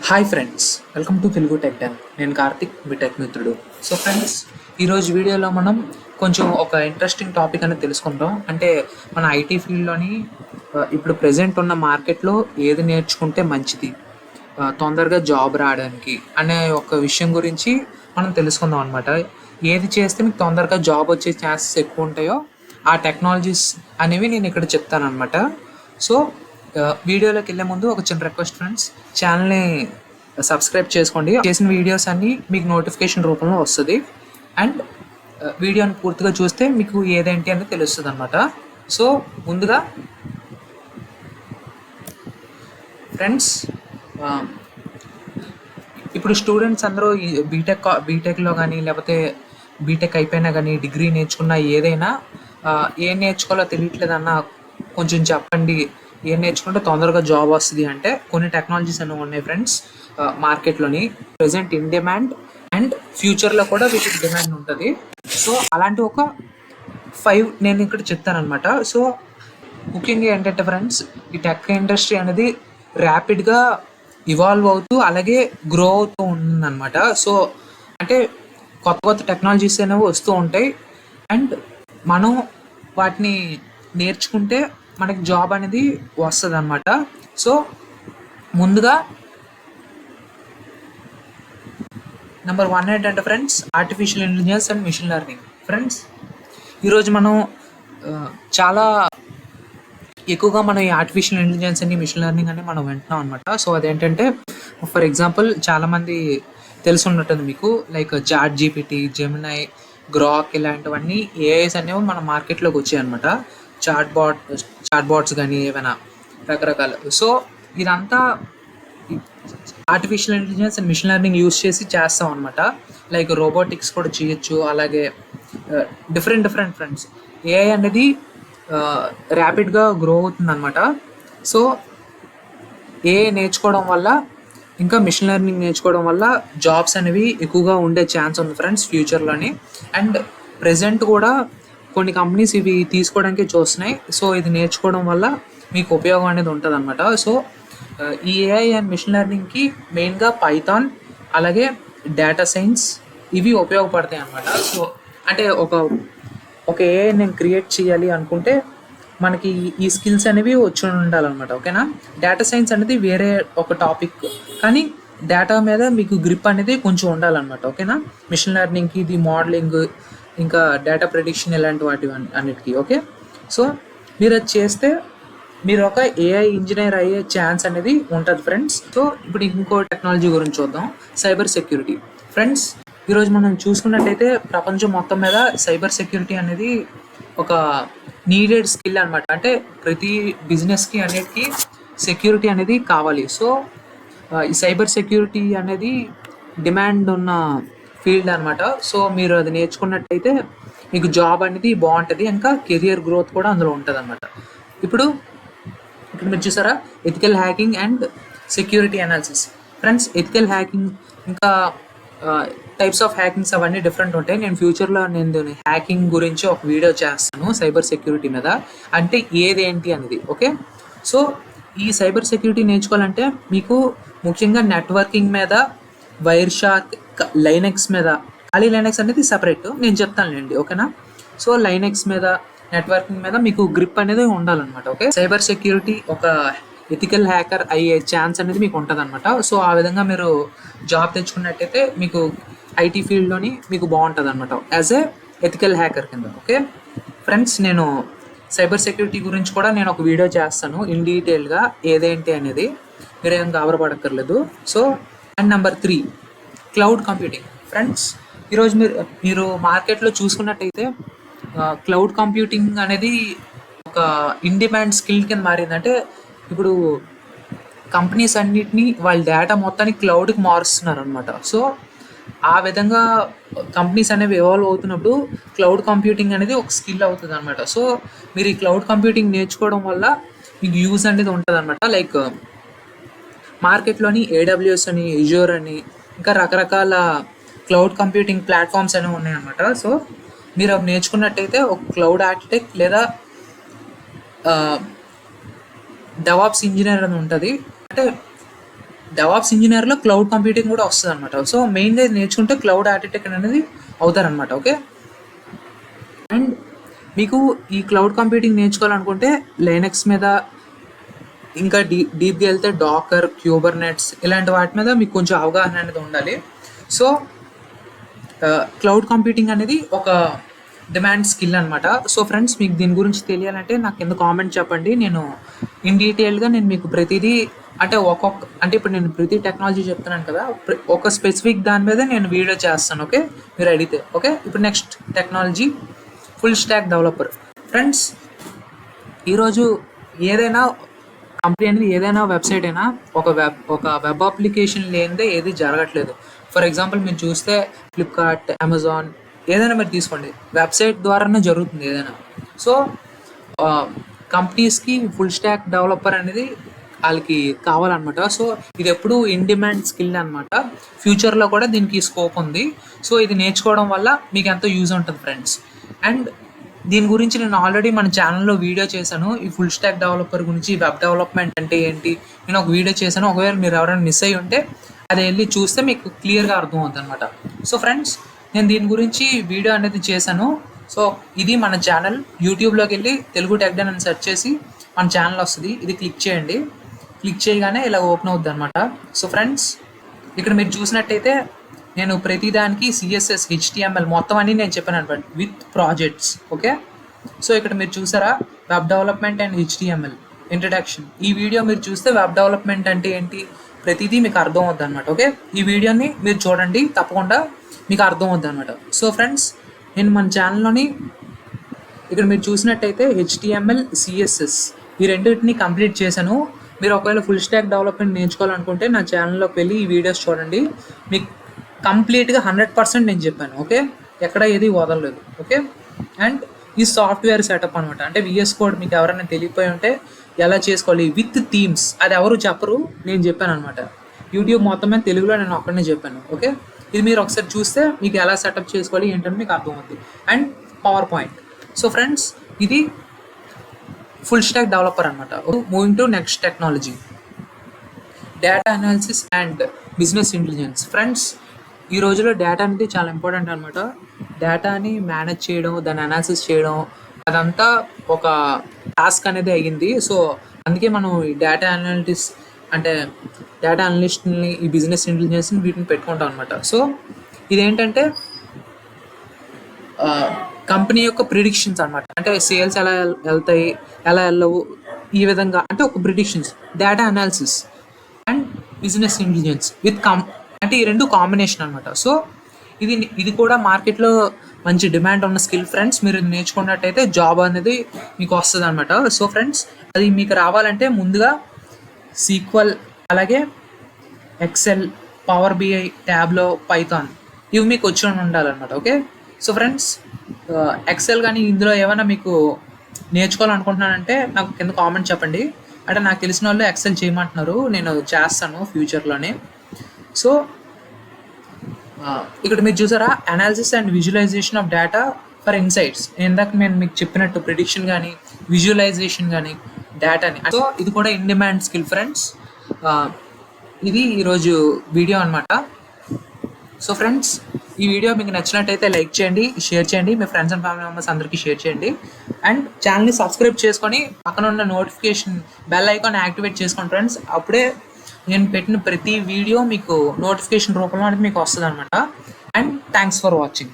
Hi friends, welcome to Telugu tech ten. నేను కార్తిక్, మీ tech మిత్రుడు. So friends, ఈరోజు వీడియోలో మనం కొంచెం ఒక ఇంట్రెస్టింగ్ టాపిక్ అనేది తెలుసుకుంటాం. అంటే మన ఐటీ ఫీల్డ్లోని ఇప్పుడు ప్రజెంట్ ఉన్న మార్కెట్లో ఏది నేర్చుకుంటే మంచిది, తొందరగా జాబ్ రావడానికి అనే ఒక విషయం గురించి మనం తెలుసుకుందాం అనమాట. ఏది చేస్తే మీకు తొందరగా జాబ్ వచ్చే ఛాన్సెస్ ఎక్కువ ఉంటాయో ఆ టెక్నాలజీస్ అనేవి నేను ఇక్కడ చెప్తానమాట. సో వీడియోలోకి వెళ్ళే ముందు ఒక చిన్న రిక్వెస్ట్ ఫ్రెండ్స్, ఛానల్ని సబ్స్క్రైబ్ చేసుకోండి. చేసిన వీడియోస్ అన్నీ మీకు నోటిఫికేషన్ రూపంలో వస్తుంది. అండ్ వీడియోని పూర్తిగా చూస్తే మీకు ఏదేంటి అనేది తెలుస్తుంది అనమాట. సో ముందుగా ఫ్రెండ్స్, ఇప్పుడు స్టూడెంట్స్ అందరూ ఈ బీటెక్లో కానీ లేకపోతే బీటెక్ అయిపోయినా కానీ డిగ్రీ నేర్చుకున్న ఏదైనా ఏం నేర్చుకోవాలో తెలియట్లేదన్న కొంచెం చెప్పండి, ఏం నేర్చుకుంటే తొందరగా జాబ్ వస్తుంది అంటే కొన్ని టెక్నాలజీస్ అనేవి ఉన్నాయి ఫ్రెండ్స్ మార్కెట్లోని. ప్రజెంట్ ఇన్ డిమాండ్ అండ్ ఫ్యూచర్లో కూడా వీటికి డిమాండ్ ఉంటుంది. సో అలాంటి ఒక 5 నేను ఇక్కడ చెప్తానమాట. సో ముఖ్యంగా ఏంటంటే ఫ్రెండ్స్, ఈ టెక్ ఇండస్ట్రీ అనేది ర్యాపిడ్గా ఇవాల్వ్ అవుతూ అలాగే గ్రో అవుతూ ఉంటుందన్నమాట. సో అంటే కొత్త కొత్త టెక్నాలజీస్ అనేవి వస్తూ ఉంటాయి అండ్ మనం వాటిని నేర్చుకుంటే మనకి జాబ్ అనేది వస్తుంది అనమాట. సో ముందుగా నెంబర్ 1 ఏంటంటే friends, artificial intelligence and machine learning. Friends, ఈరోజు మనం చాలా ఎక్కువగా మనం ఈ ఆర్టిఫిషియల్ ఇంటెలిజెన్స్ అని మిషన్ లెర్నింగ్ అని మనం వింటున్నాం అనమాట. సో అదేంటంటే ఫర్ ఎగ్జాంపుల్ చాలామంది తెలిసి ఉన్నట్టుంది మీకు, like ChatGPT, Gemini, Grok ఇలాంటివన్నీ ఏఐస్ అనేవి మన మార్కెట్లోకి వచ్చాయి అనమాట. చాట్ బాట్స్ కానీ ఏమైనా రకరకాలు. సో ఇదంతా artificial intelligence and machine learning use చేసి చేస్తాం అనమాట. లైక్ రోబోటిక్స్ కూడా చేయొచ్చు, అలాగే డిఫరెంట్ ఫ్రెండ్స్. ఏఐ అనేది ర్యాపిడ్గా గ్రో అవుతుంది అనమాట. సో ఏఐ నేర్చుకోవడం వల్ల ఇంకా మిషన్ లెర్నింగ్ నేర్చుకోవడం వల్ల జాబ్స్ అనేవి ఎక్కువగా ఉండే ఛాన్స్ ఉంది ఫ్రెండ్స్ ఫ్యూచర్లోని. అండ్ ప్రజెంట్ కూడా కొన్ని కంపెనీస్ ఇవి తీసుకోవడానికి చూస్తున్నాయి. సో ఇది నేర్చుకోవడం వల్ల మీకు ఉపయోగం అనేది ఉంటుంది అనమాట. సో ఈ ఏఐ అండ్ మిషన్ లెర్నింగ్కి మెయిన్గా పైథాన్ అలాగే డేటా సైన్స్ ఇవి ఉపయోగపడతాయి అనమాట. సో అంటే ఒక ఏఐ నేను క్రియేట్ చేయాలి అనుకుంటే మనకి ఈ స్కిల్స్ అనేవి వచ్చి ఉండాలన్నమాట. ఓకేనా? డేటా సైన్స్ అనేది వేరే ఒక టాపిక్, కానీ డేటా మీద మీకు గ్రిప్ అనేది కొంచెం ఉండాలన్నమాట. ఓకేనా? మిషన్ లెర్నింగ్కి ఇది మోడలింగ్ ఇంకా డేటా ప్రెడిక్షన్ ఇలాంటి వాటి అన్నిటికీ. ఓకే, సో మీరు అది చేస్తే మీరు ఒక ఏఐ ఇంజనీర్ అయ్యే ఛాన్స్ అనేది ఉంటుంది ఫ్రెండ్స్. సో ఇప్పుడు ఇంకో టెక్నాలజీ గురించి చూద్దాం, సైబర్ సెక్యూరిటీ. ఫ్రెండ్స్, ఈరోజు మనం చూసుకున్నట్టయితే ప్రపంచం మొత్తం మీద సైబర్ సెక్యూరిటీ అనేది ఒక నీడెడ్ స్కిల్ అనమాట. అంటే ప్రతి బిజినెస్కి అన్నిటికీ సెక్యూరిటీ అనేది కావాలి. సో ఈ సైబర్ సెక్యూరిటీ అనేది డిమాండ్ ఉన్న ఫీల్డ్ అనమాట. సో మీరు అది నేర్చుకున్నట్టయితే మీకు జాబ్ అనేది బాగుంటుంది, ఇంకా కెరియర్ గ్రోత్ కూడా అందులో ఉంటుంది అనమాట. ఇప్పుడు ఇక్కడ మీరు చూసారా, ethical hacking and security analysis. Friends, ethical hacking ఇంకా టైప్స్ ఆఫ్ హ్యాకింగ్స్ అవన్నీ డిఫరెంట్ ఉంటాయి. నేను ఫ్యూచర్లో హ్యాకింగ్ గురించి ఒక వీడియో చేస్తాను సైబర్ సెక్యూరిటీ మీద, అంటే ఏదేంటి అనేది. ఓకే, సో ఈ సైబర్ సెక్యూరిటీ నేర్చుకోవాలంటే మీకు ముఖ్యంగా నెట్వర్కింగ్ మీద, వైర్ షార్క్, లైనెక్స్ మీద, ఖాళీ లైనెక్స్ అనేది సపరేట్ నేను చెప్తానులేండి. ఓకేనా? సో లైనెక్స్ మీద, నెట్వర్కింగ్ మీద మీకు గ్రిప్ అనేది ఉండాలన్నమాట. ఓకే, సైబర్ సెక్యూరిటీ ఒక ఎథికల్ హ్యాకర్ అయ్యే ఛాన్స్ అనేది మీకు ఉంటుంది అనమాట. సో ఆ విధంగా మీరు జాబ్ తెచ్చుకున్నట్టయితే మీకు ఐటీ ఫీల్డ్లోని మీకు బాగుంటుంది అనమాట యాజ్ ఏ ఎథికల్ హ్యాకర్ కింద. ఓకే ఫ్రెండ్స్, నేను సైబర్ సెక్యూరిటీ గురించి కూడా నేను ఒక వీడియో చేస్తాను ఇన్ డీటెయిల్గా ఏదేంటి అనేది, మీరేం గాబరపడక్కర్లేదు. So and number 3, cloud computing. Friends, ఈరోజు మీరు మార్కెట్లో చూసుకున్నట్టయితే క్లౌడ్ కంప్యూటింగ్ అనేది ఒక ఇన్ డిమాండ్ స్కిల్ కింద మారిందంటే ఇప్పుడు కంపెనీస్ అన్నిటినీ వాళ్ళ డేటా మొత్తాన్ని క్లౌడ్కి మారుస్తున్నారు అనమాట. సో ఆ విధంగా కంపెనీస్ అనేవి ఇవాల్వ్ అవుతున్నప్పుడు క్లౌడ్ కంప్యూటింగ్ అనేది ఒక స్కిల్ అవుతుంది అనమాట. సో మీరు ఈ క్లౌడ్ కంప్యూటింగ్ నేర్చుకోవడం వల్ల మీకు యూజ్ అనేది ఉంటుంది అనమాట. లైక్ మార్కెట్లోని ఏడబ్ల్యూఎస్ అని, ఎజ్యూర్ అని ఇంకా రకరకాల క్లౌడ్ కంప్యూటింగ్ ప్లాట్ఫామ్స్ అనేవి ఉన్నాయన్నమాట. సో మీరు అవి నేర్చుకున్నట్టయితే ఒక క్లౌడ్ ఆర్కిటెక్ట్ లేదా డెవాప్స్ ఇంజనీర్ అని ఉంటుంది. అంటే డెవాప్స్ ఇంజినియర్లో క్లౌడ్ కంప్యూటింగ్ కూడా వస్తుంది అనమాట. సో మెయిన్గా ఇది నేర్చుకుంటే క్లౌడ్ ఆర్కిటెక్ట్ అనేది అవుతారనమాట. ఓకే, అండ్ మీకు ఈ క్లౌడ్ కంప్యూటింగ్ నేర్చుకోవాలనుకుంటే లైనక్స్ మీద, ఇంకా డీప్గా వెళ్తే డాకర్, క్యూబర్నెట్స్ ఇలాంటి వాటి మీద మీకు కొంచెం అవగాహన అనేది ఉండాలి. సో క్లౌడ్ కంప్యూటింగ్ అనేది ఒక డిమాండ్ స్కిల్ అనమాట. సో ఫ్రెండ్స్, మీకు దీని గురించి తెలియాలంటే నాకు కింద కామెంట్ చెప్పండి. నేను ఇన్ డీటెయిల్గా నేను మీకు ప్రతిదీ అంటే ఇప్పుడు నేను ప్రతి టెక్నాలజీ చెప్తున్నాను కదా, ఒక స్పెసిఫిక్ దాని మీద నేను వీడియో చేస్తాను. ఓకే, మీరు అడిగితే. ఓకే, ఇప్పుడు next technology full stack developer. Friends, ఈరోజు ఏదైనా కంపెనీ అనేది, ఏదైనా వెబ్సైట్ అయినా ఒక వెబ్ అప్లికేషన్ లేనిదే ఏది జరగట్లేదు. ఫర్ ఎగ్జాంపుల్ మీరు చూస్తే ఫ్లిప్కార్ట్, అమెజాన్ ఏదైనా మీరు తీసుకోండి, వెబ్సైట్ ద్వారానే జరుగుతుంది ఏదైనా. సో కంపెనీస్కి ఫుల్ స్టాక్ డెవలపర్ అనేది వాళ్ళకి కావాలన్నమాట. సో ఇది ఎప్పుడు ఇన్ డిమాండ్ స్కిల్ అనమాట. ఫ్యూచర్లో కూడా దీనికి స్కోప్ ఉంది. సో ఇది నేర్చుకోవడం వల్ల మీకు ఎంతో యూజ్ ఉంటుంది ఫ్రెండ్స్. అండ్ దీని గురించి నేను ఆల్రెడీ మన ఛానల్లో వీడియో చేశాను. ఈ ఫుల్ స్టాక్ డెవలపర్ గురించి, వెబ్ డెవలప్మెంట్ అంటే ఏంటి, నేను ఒక వీడియో చేశాను. ఒకవేళ మీరు ఎవరైనా మిస్ అయ్యి ఉంటే అది వెళ్ళి చూస్తే మీకు క్లియర్గా అర్థం అవుతుంది అనమాట. సో ఫ్రెండ్స్, నేను దీని గురించి వీడియో అనేది చేశాను. సో ఇది మన ఛానల్. యూట్యూబ్లోకి వెళ్ళి తెలుగు టెక్ డన్ అని సెర్చ్ చేసి మన ఛానల్ వస్తుంది. ఇది క్లిక్ చేయండి. క్లిక్ చేయగానే ఇలా ఓపెన్ అవుతుంది అనమాట. సో ఫ్రెండ్స్, ఇక్కడ మీరు చూసినట్టయితే నేను ప్రతిదానికి CSS, HTML మొత్తం అన్నీ నేను చెప్పాను అనమాట, విత్ ప్రాజెక్ట్స్. ఓకే, సో ఇక్కడ మీరు చూసారా, web development and HTML introduction. ఈ వీడియో మీరు చూస్తే వెబ్ డెవలప్మెంట్ అంటే ఏంటి ప్రతిదీ మీకు అర్థం అవుద్ది అనమాట. ఓకే, ఈ వీడియోని మీరు చూడండి, తప్పకుండా మీకు అర్థం అవుద్ది అనమాట. సో ఫ్రెండ్స్, నేను మన ఛానల్లోని ఇక్కడ మీరు చూసినట్టయితే HTML, CSS ఈ రెండింటిని కంప్లీట్ చేశాను. మీరు ఒకవేళ ఫుల్ స్టాక్ డెవలప్మెంట్ నేర్చుకోవాలనుకుంటే నా ఛానల్లోకి వెళ్ళి ఈ వీడియోస్ చూడండి. మీకు కంప్లీట్గా 100% నేను చెప్పాను. ఓకే, ఎక్కడ ఏది వదలలేదు. ఓకే, అండ్ ఈ సాఫ్ట్వేర్ సెటప్ అనమాట. అంటే VS కోడ్ మీకు ఎవరైనా తెలియపోయి ఉంటే ఎలా చేసుకోవాలి విత్ థీమ్స్, అది ఎవరు చెప్పరు, నేను చెప్పాను అనమాట. యూట్యూబ్ మొత్తమే తెలుగులో నేను ఒక్కడనే చెప్పాను. ఓకే, ఇది మీరు ఒకసారి చూస్తే మీకు ఎలా సెటప్ చేసుకోవాలి ఏంటంటే మీకు అర్థమవుతుంది. And power point. So friends, ఇది ఫుల్ స్టాక్ డెవలపర్ అనమాట. Moving to next technology, data analysis and business intelligence. Friends, ఈ రోజులో డేటా అనేది చాలా ఇంపార్టెంట్ అనమాట. డేటాని మేనేజ్ చేయడం, దాన్ని అనాలిసిస్ చేయడం, అదంతా ఒక టాస్క్ అనేది అయ్యింది. సో అందుకే మనం ఈ డేటా అనలిస్ట్ని, ఈ బిజినెస్ ఇంటెలిజెన్స్ని వీటిని పెట్టుకుంటాం అనమాట. సో ఇదేంటంటే కంపెనీ యొక్క ప్రిడిక్షన్స్ అనమాట. అంటే సేల్స్ ఎలా వెళ్తాయి, ఎలా వెళ్ళవు, ఈ విధంగా అంటే ఒక predictions, data analysis and business intelligence with అంటే ఈ రెండు కాంబినేషన్ అనమాట. సో ఇది కూడా మార్కెట్లో మంచి డిమాండ్ ఉన్న స్కిల్ ఫ్రెండ్స్. మీరు నేర్చుకున్నట్టయితే జాబ్ అనేది మీకు వస్తుంది అనమాట. సో ఫ్రెండ్స్, అది మీకు రావాలంటే ముందుగా SQL, అలాగే ఎక్సెల్, పవర్ BI, ట్యాబ్లో, పైథాన్ ఇవి మీకు వచ్చి ఉండాలన్నమాట. ఓకే, సో ఫ్రెండ్స్, ఎక్సెల్ కానీ ఇందులో ఏమైనా మీకు నేర్చుకోవాలనుకుంటున్నానంటే నాకు కింద కామెంట్ చెప్పండి. అంటే నాకు తెలిసిన వాళ్ళు ఎక్సెల్ చేయమంటున్నారు, నేను చేస్తాను ఫ్యూచర్లోనే. సో ఇక్కడ మీరు చూసారా, analysis and visualisation of data for insights. ఇందాక నేను మీకు చెప్పినట్టు ప్రిడిక్షన్ కానీ, విజువలైజేషన్ కానీ, డేటాని. సో ఇది కూడా ఇన్ డిమాండ్ స్కిల్ ఫ్రెండ్స్. ఇది ఈరోజు వీడియో అనమాట. సో ఫ్రెండ్స్, ఈ వీడియో మీకు నచ్చినట్టయితే లైక్ చేయండి, షేర్ చేయండి, మీ ఫ్రెండ్స్ అండ్ ఫ్యామిలీ మెంబర్స్ అందరికీ షేర్ చేయండి. అండ్ ఛానల్ని సబ్స్క్రైబ్ చేసుకొని పక్కన ఉన్న నోటిఫికేషన్ బెల్ ఐకాన్ యాక్టివేట్ చేసుకోండి ఫ్రెండ్స్. అప్పుడే నేను పెట్టిన ప్రతి వీడియో మీకు నోటిఫికేషన్ రూపంలో అనేది మీకు వస్తుంది అనమాట. And thanks for watching.